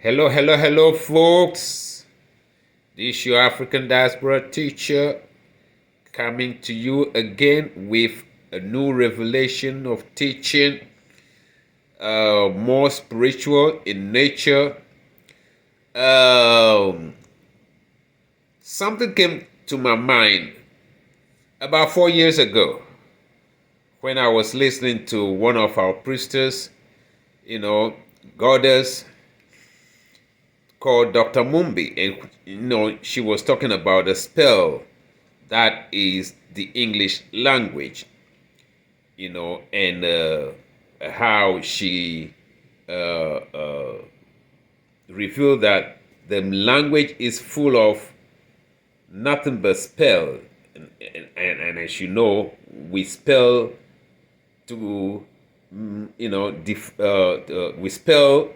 Hello, hello, hello, folks. This is your African diaspora teacher coming to you again with a new revelation of teaching, more spiritual in nature. Something came to my mind about 4 years ago when I was listening to one of our priestess, goddess, called Dr. Mumbi, and she was talking about a spell that is the English language, and how she revealed that the language is full of nothing but spell, and as you know, we spell to, we spell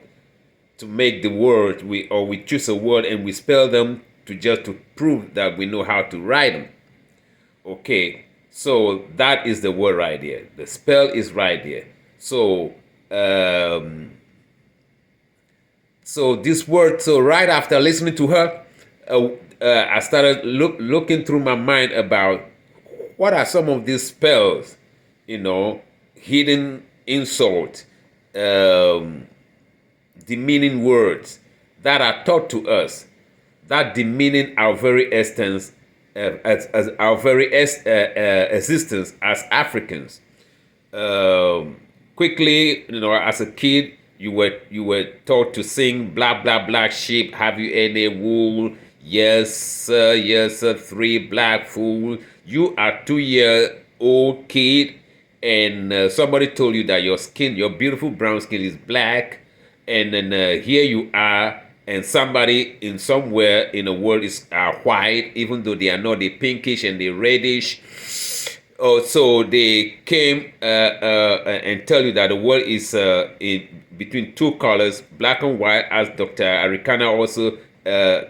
to make the word, we choose a word and we spell them to prove that we know how to write them. Okay, so that is the word right there. The spell is right there. So this word. So right after listening to her, I started looking through my mind about what are some of these spells, hidden insult, demeaning words that are taught to us, that demeaning our very essence, as our very existence as Africans. Quickly, as a kid, you were taught to sing blah blah black sheep. Have you any wool? Yes sir, yes sir. 3 black fools. You are 2-year-old kid, and somebody told you that your skin, your beautiful brown skin, is black. And then here you are, and somebody in somewhere in the world is white, even though they are not. They pinkish and they reddish. Oh, so they came and tell you that the world is between 2 colors, black and white, as Dr. Arikana also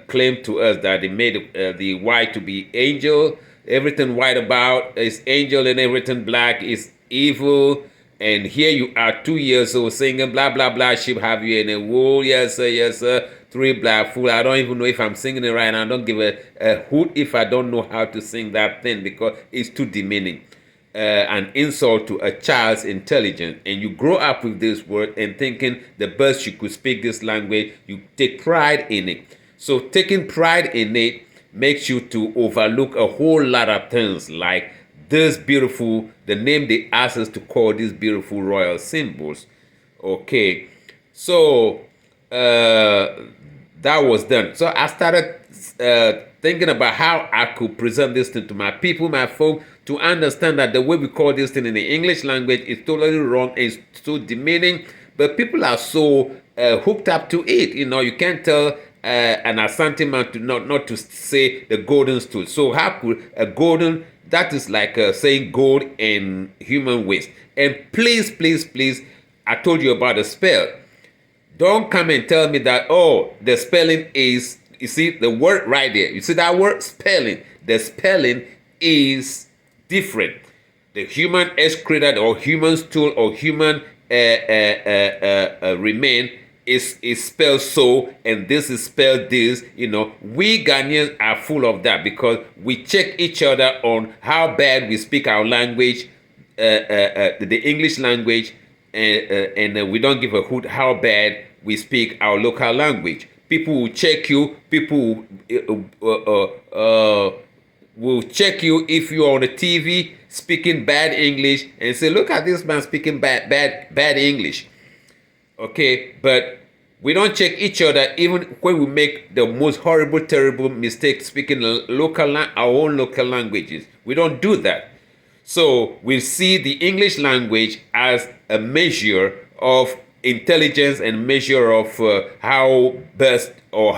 claimed to us that they made the white to be angel. Everything white about is angel, and everything black is evil. And here you are, 2 years old, singing blah blah blah sheep. Have you any wool? Yes sir, yes sir. 3 black fool. I don't even know if I'm singing it right. I don't give a hoot if I don't know how to sing that thing, because it's too demeaning, an insult to a child's intelligence. And you grow up with this word and thinking the best you could speak this language. You take pride in it. So taking pride in it makes you to overlook a whole lot of things, like this beautiful, the name they asked us to call these beautiful royal symbols. Okay, so that was done. So I started thinking about how I could present this thing to my people, my folk, to understand that the way we call this thing in the English language is totally wrong. It's so demeaning, but people are so hooked up to it. You can't tell an Asante man to not to say the golden stool. So how could a golden, that is like saying gold and human waste. And please, please, please, I told you about the spell. Don't come and tell me that, the spelling is, you see the word right there. You see that word spelling? The spelling is different. The human excreta or human stool or human remain is spelled so, and this is spelled this. We Ghanaians are full of that, because we check each other on how bad we speak our language, the English language, and we don't give a hoot how bad we speak our local language. People will check you. People will check you if you're on the TV speaking bad English and say, "Look at this man speaking bad English." Okay, but we don't check each other even when we make the most horrible, terrible mistake speaking our own local languages. We don't do that. So we see the English language as a measure of intelligence and measure of how best or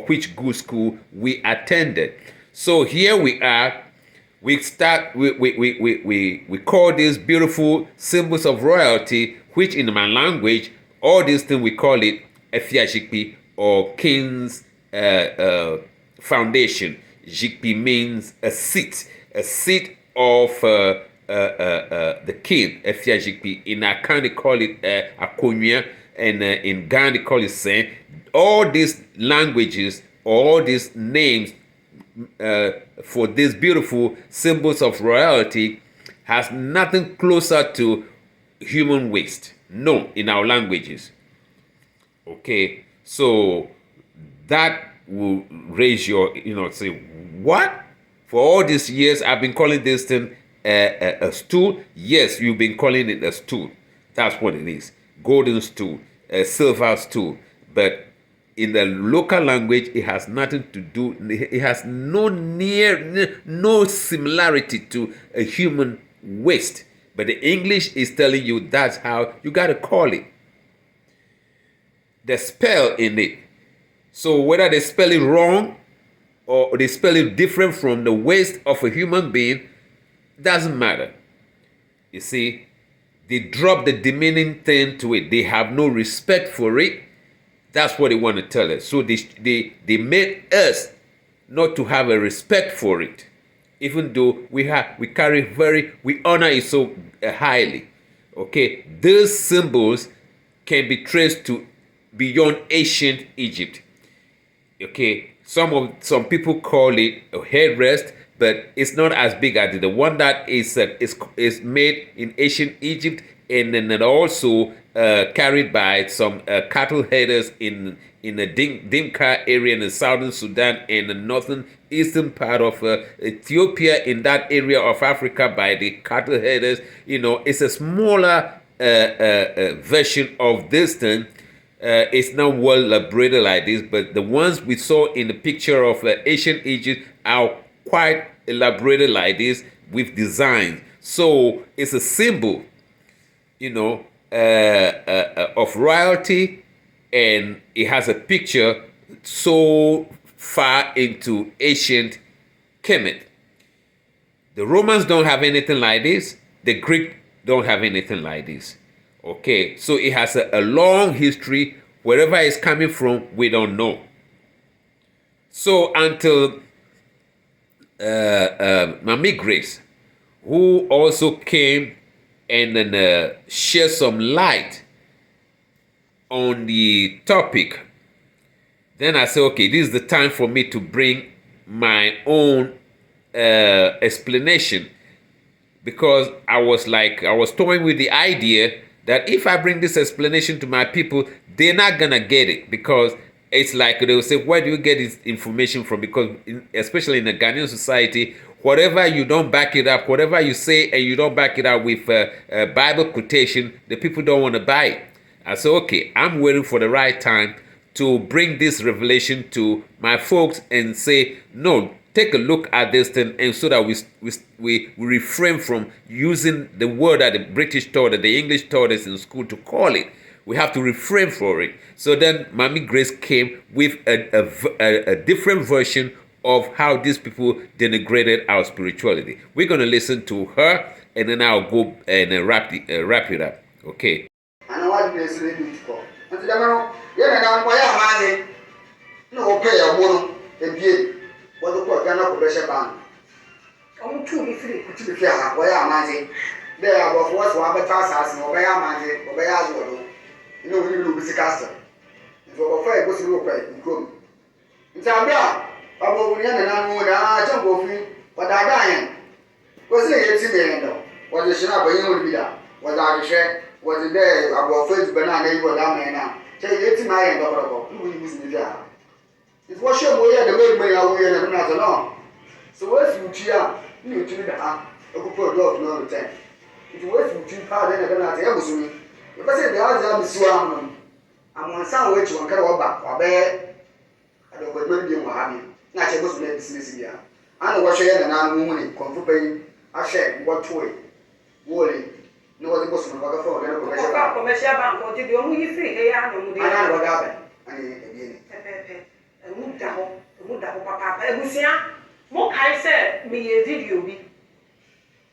which good school we attended. So here we are. We call these beautiful symbols of royalty, which in my language, all these things we call it Efiajikpi, or King's Foundation. Jikpi means a seat of the king. Efiajikpi. In Akan they call it Akonya, and in Ghana they call it Saint. all these languages, all these names for these beautiful symbols of royalty has nothing closer to human waste. No, in our languages. Okay, so that will raise your, say, what? For all these years, I've been calling this thing a stool. Yes, you've been calling it a stool. That's what it is. Golden stool, a silver stool. But in the local language, it has nothing to do, it has no similarity to a human waist. But the English is telling you that's how you got to call it. The spell in it. So whether they spell it wrong or they spell it different from the waist of a human being, doesn't matter. You see, they drop the demeaning thing to it. They have no respect for it. That's what they want to tell us. So they made us not to have a respect for it, even though we honor it so highly. Okay, those symbols can be traced to beyond ancient Egypt. Okay, some people call it a headrest, but it's not as big as the one that is made in ancient Egypt, and then also carried by some cattle headers in the Dinka area in the southern Sudan and the northern eastern part of Ethiopia, in that area of Africa by the cattle headers. It's a smaller version of this thing. It's not well elaborated like this, but the ones we saw in the picture of ancient Egypt are quite elaborated like this with designs. So it's a symbol, of royalty, and it has a picture so far into ancient Kemet. The Romans don't have anything like this. The Greek don't have anything like this. Okay, so it has a long history. Wherever it's coming from, we don't know. So until Maame Grace, who also came and then shared some light on the topic, then I said, okay, this is the time for me to bring my own explanation, because I was toying with the idea that if I bring this explanation to my people, they're not gonna get it, because it's like they will say, where do you get this information from? Because especially in the Ghanaian society, whatever you don't back it up, whatever you say and you don't back it up with a Bible quotation, the people don't want to buy it. I said, okay, I'm waiting for the right time to bring this revelation to my folks and say, no, take a look at this thing, and so that we refrain from using the word that the British taught, that the English taught us in school to call it. We have to refrain for it. So then Maame Grace came with a different version of how these people denigrated our spirituality. We're going to listen to her, and then I'll go and wrap it up. Okay. And what do you say to it? No, okay, I want to what the court cannot pressure ban. I'm too be free. Why am I? There are both what's one but fast as no by Amazing, or by Azwado. We will be castle. If you prefer, go to Europe, you come. It's a bra. About the end and I jump over you, but I dying. Was it 80 million? Was the Shinap will be there? Was I share? Was it there about first banana you were down there now? Take 80 million dollars. You will use me there. It was your way at the way we are not alone. So, where's you cheer? You to the a good door no return. It was you too hard and I tell you. If I say the other is one, I'm on some way to one kind of back or bear. I don't know whether you are happy. Not able to make business here. I know what she had and I'm moving, comfortably. I said, what way? Worry. No other person for the commercial bank or the only free. I know what happened. Papa, more I said, me a video be.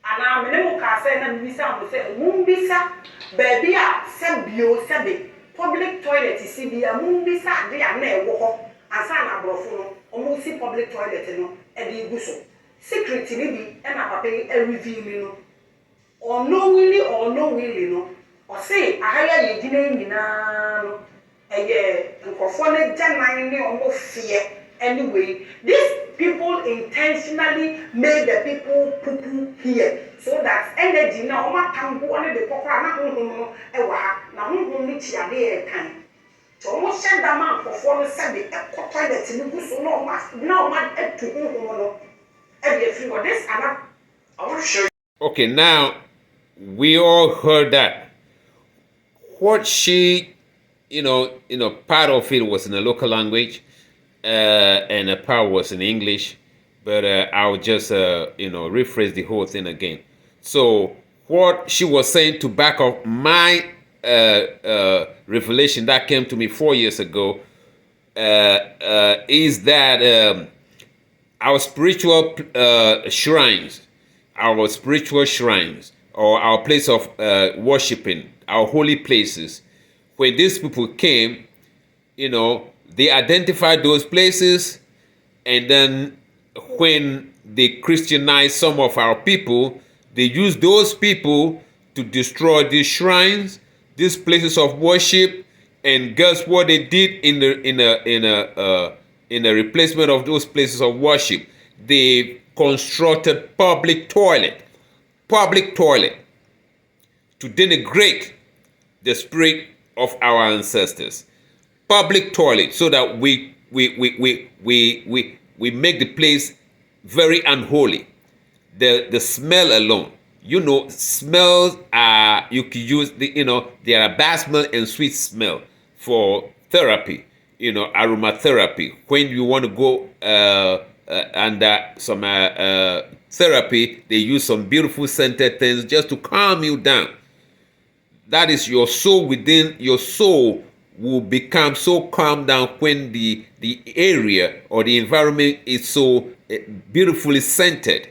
And I'm a little castle and we sound say, Mumbisa, baby, Sabio, Sabi, public toilet is CB, a Mumbisa, they are near walk, and Sana Brofuno, almost see public toilet, and the Gusso. Secret maybe, and a papa a review, or no willy, or say, I hire you dinner, Anyway, these people intentionally made the people poo here so that energy now oma tango ane the pokra na honhom no ha na honhom ni tia de kan. So almost send that man for said the toilet in the so no man to honhom no e free what this and I want to show you. Okay, now we all heard that. What she, part of it was in a local language, and a part was in English, but I'll just, rephrase the whole thing again. So what she was saying to back up my revelation that came to me 4 years ago is that our spiritual shrines, or our place of worshiping, our holy places, when these people came, they identified those places, and then when they Christianized some of our people, they used those people to destroy these shrines, these places of worship, and guess what they did in the replacement of those places of worship? They constructed public toilet to denigrate the spirit of our ancestors. Public toilet, so that we make the place very unholy. The smell alone, smells are, you can use there are bad smell and sweet smell for therapy, aromatherapy. When you want to go under some therapy, they use some beautiful scented things just to calm you down. That is your soul. Within your soul will become so calm down when the area or the environment is so beautifully scented.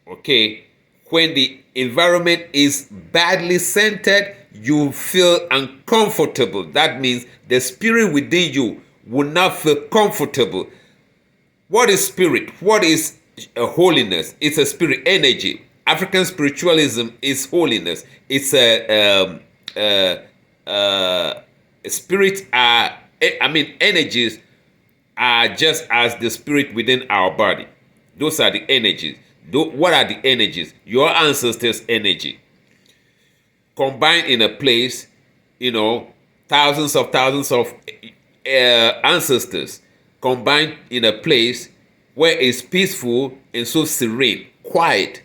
Okay, when the environment is badly scented, you feel uncomfortable. That means the spirit within you will not feel comfortable. What is spirit? What is holiness? It's a spirit energy. African spiritualism is holiness. It's spirits are, energies are just as the spirit within our body. Those are the energies. What are the energies? Your ancestors' energy. Combined in a place, thousands of ancestors combined in a place where it's peaceful and so serene, quiet.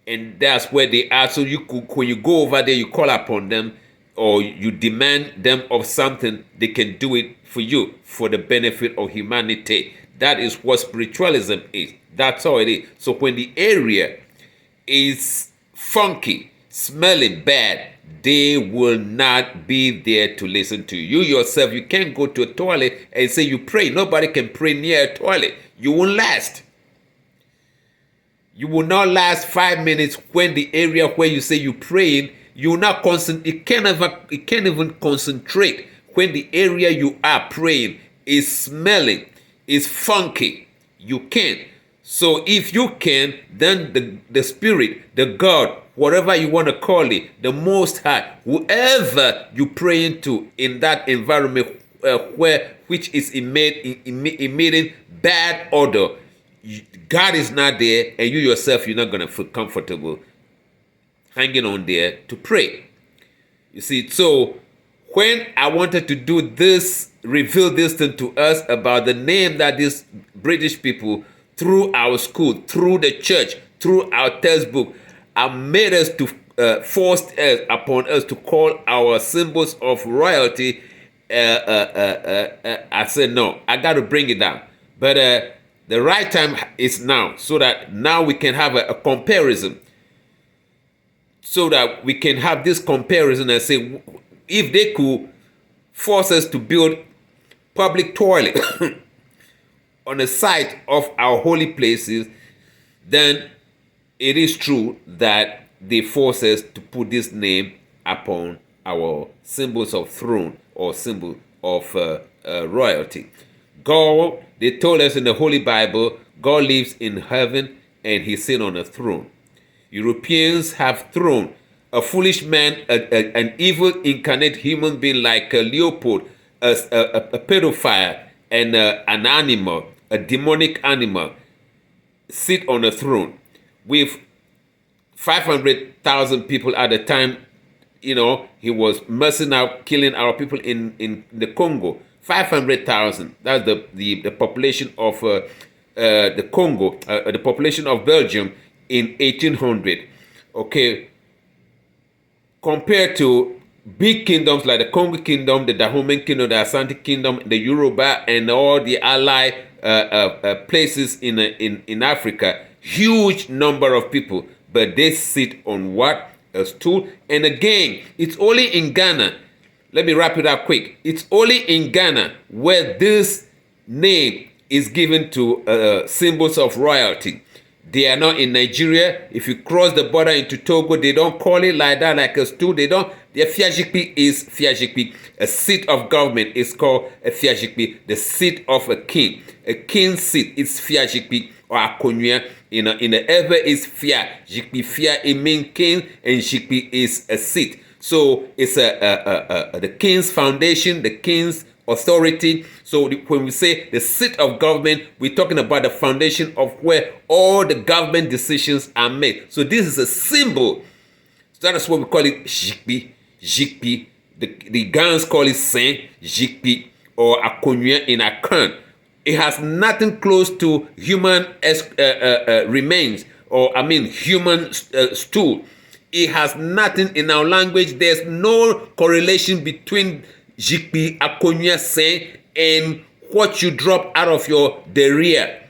And that's where they are. So when you go over there, you call upon them, or you demand them of something, they can do it for you, for the benefit of humanity. That is what spiritualism is. That's all it is. So when the area is funky, smelling bad, they will not be there to listen to you. You yourself, you can't go to a toilet and say you pray. Nobody can pray near a toilet. You won't last. You will not last 5 minutes when the area where you say you're praying, you will not concentrate. It can't even concentrate when the area you are praying is smelling, is funky. You can't. So if you can, then the spirit, the God, whatever you want to call it, the Most High, whoever you pray into in that environment which is emitting bad odor, God is not there, and you yourself, you're not going to feel comfortable hanging on there to pray. You see, so when I wanted to do this, reveal this thing to us about the name that these British people, through our school, through the church, through our textbook, have made us to forced upon us to call our symbols of royalty. I said no, I got to bring it down. But the right time is now, so that now we can have a comparison. So that we can have this comparison and say, if they could force us to build public toilet on the site of our holy places, then it is true that they force us to put this name upon our symbols of throne or symbol of royalty. God, they told us in the Holy Bible, God lives in heaven and he sits on a throne. Europeans have throne a foolish man, an evil incarnate human being like a leopard, a pedophile, and an animal, a demonic animal, sit on a throne with 500,000 people at the time. He was messing out, killing our people in the Congo. 500,000. That's the population of the Congo, the population of Belgium in 1800. Okay, compared to big kingdoms like the Congo Kingdom, the Dahomey Kingdom, the Asante Kingdom, the Yoruba, and all the allied places in Africa, huge number of people, but they sit on what? A stool. And again, it's only in Ghana. Let me wrap it up quick. It's only in Ghana where this name is given to symbols of royalty. They are not in Nigeria. If you cross the border into Togo, they don't call it like that, like a stool. They don't. Their fiajikpi is fiajikpi. A seat of government is called a fiajikpi. The seat of a king. A king's seat is fiajikpi or akonya. In the Ever is fia. Jikpi fia, it means king, and jikpi is a seat. So it's the king's foundation, the king's authority. So when we say the seat of government, we're talking about the foundation of where all the government decisions are made. So this is a symbol. So that's what we call it jikpi. Jikpi. The Ghanaians call it saint, jikpi, or akonya in Akan. It has nothing close to human remains, or human stool. It has nothing in our language. There's no correlation between jikpi, akonya, saint, and what you drop out of your derriere.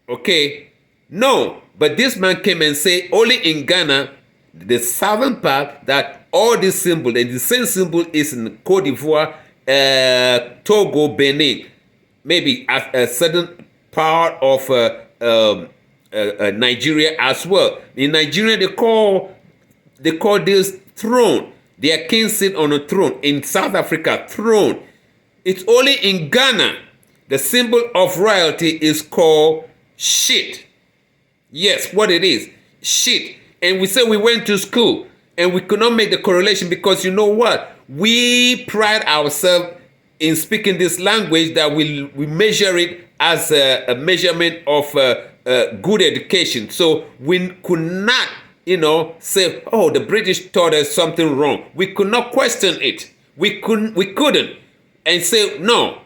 Okay? No. But this man came and said, only in Ghana, the southern part, that all these symbols, and the same symbol is in Cote d'Ivoire, Togo, Benin, maybe a certain part of Nigeria as well. In Nigeria, they call this throne. Their king sit on a throne. In South Africa, throne. It's only in Ghana, the symbol of royalty is called shit. Yes, what it is, shit. And we say we went to school and we could not make the correlation because you know what? We pride ourselves in speaking this language that we measure it as a measurement of good education. So we could not, say, oh, the British taught us something wrong. We could not question it. We couldn't, and say, no,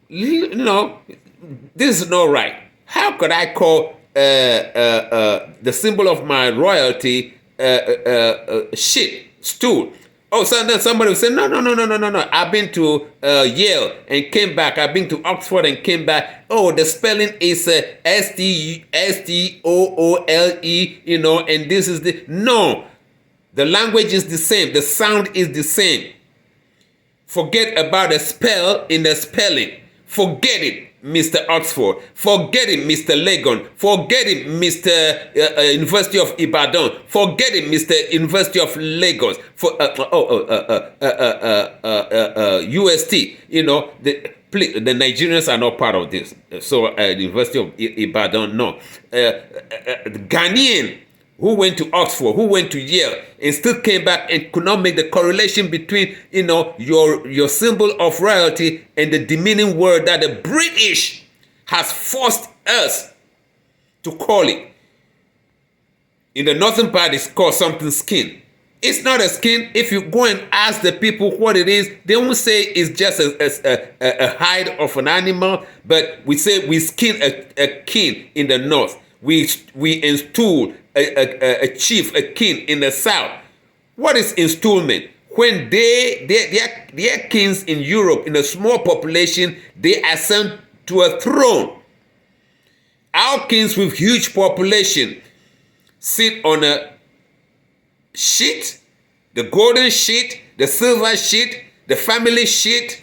this is not right. How could I call the symbol of my royalty shit, stool? Oh, so then somebody will say, no. I've been to Yale and came back. I've been to Oxford and came back. Oh, the spelling is S-T-O-O-L-E, and this is the... No, the language is the same. The sound is the same. Forget about the spell in the spelling. Forget it, Mr. Oxford. Forget it, Mr. Legon. Forget it, Mr. University of Ibadan. Forget it, Mr. University of Lagos. UST. The Nigerians are not part of this. So the University of Ibadan, no. Ghanaian who went to Oxford, who went to Yale, and still came back and could not make the correlation between, your symbol of royalty and the demeaning word that the British has forced us to call it. In the northern part, it's called something skin. It's not a skin. If you go and ask the people what it is, they won't say it's just a hide of an animal, but we say we skin a king in the north. We install a chief, a king in the south. What is installment? When their kings in Europe, in a small population, they ascend to a throne. Our kings with huge population sit on a sheet, the golden sheet, the silver sheet, the family sheet,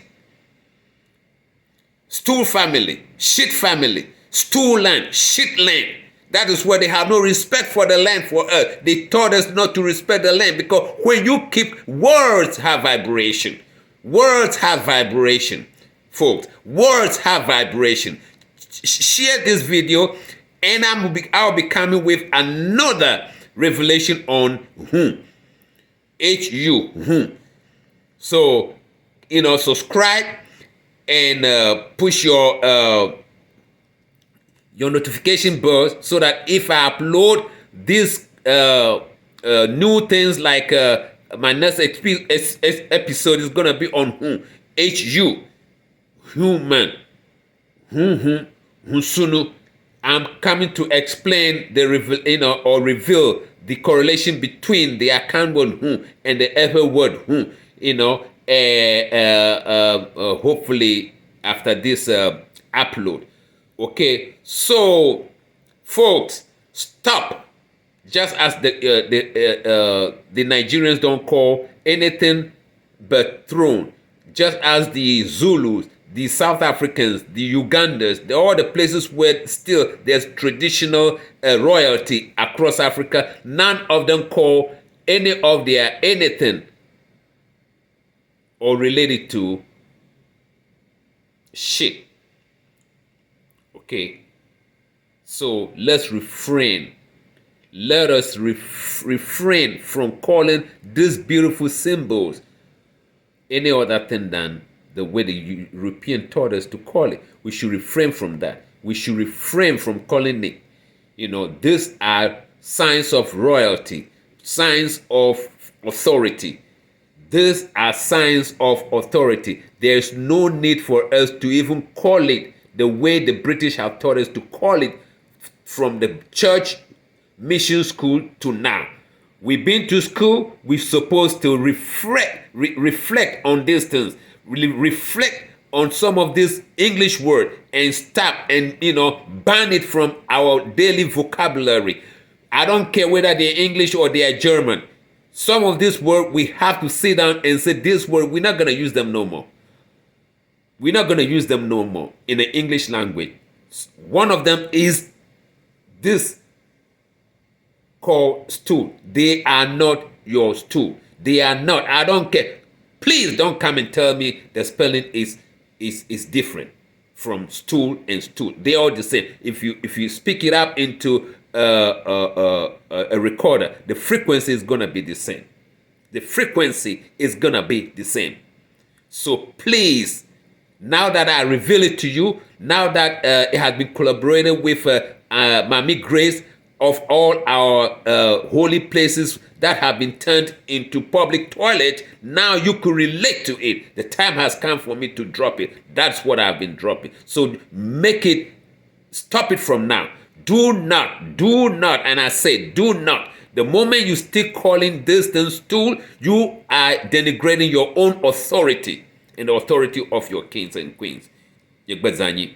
stool family, sheet family, stool land, sheet land. That is where they have no respect for the land for us. They taught us not to respect the land because when you keep, words have vibration. Words have vibration, folks. Words have vibration. Share this video and I'll be coming with another revelation on whom. HU. So, subscribe and push your notification bell so that if I upload these new things like my next episode is gonna be on HU, human, Hunsunu. I'm coming to explain the reveal the correlation between the accountable and the ever word hopefully after this upload. Okay, so folks, stop. Just as the Nigerians don't call anything but throne, just as the Zulus, the South Africans, the Ugandans, all the places where still there's traditional royalty across Africa, none of them call any of their anything or related to shit. Okay, so let's refrain. Let us refrain from calling these beautiful symbols any other thing than the way the European taught us to call it. We should refrain from that. We should refrain from calling it. These are signs of royalty, signs of authority. These are signs of authority. There's no need for us to even call it the way the British have taught us to call it from the church mission school to now. We've been to school, we're supposed to reflect on these things, reflect on some of this English word and stop and, ban it from our daily vocabulary. I don't care whether they're English or they're German. Some of this word, we have to sit down and say this word, we're not going to use them no more. We're not going to use them no more in the English language. One of them is this called stool. They are not your stool. They are not. I don't care. Please don't come and tell me the spelling is different from stool and stool. They are the same. If you speak it up into a recorder, the frequency is gonna be the same. The frequency is gonna be the same. So please, now that I reveal it to you, now that it has been collaborated with Maame Grace of all our holy places that have been turned into public toilet, now you could relate to it. The time has come for me to drop it. That's what I've been dropping. So stop it from now. Do not, and I say do not. The moment you still calling this thing stool, you are denigrating your own authority and the authority of your kings and queens. Yegbazanyi.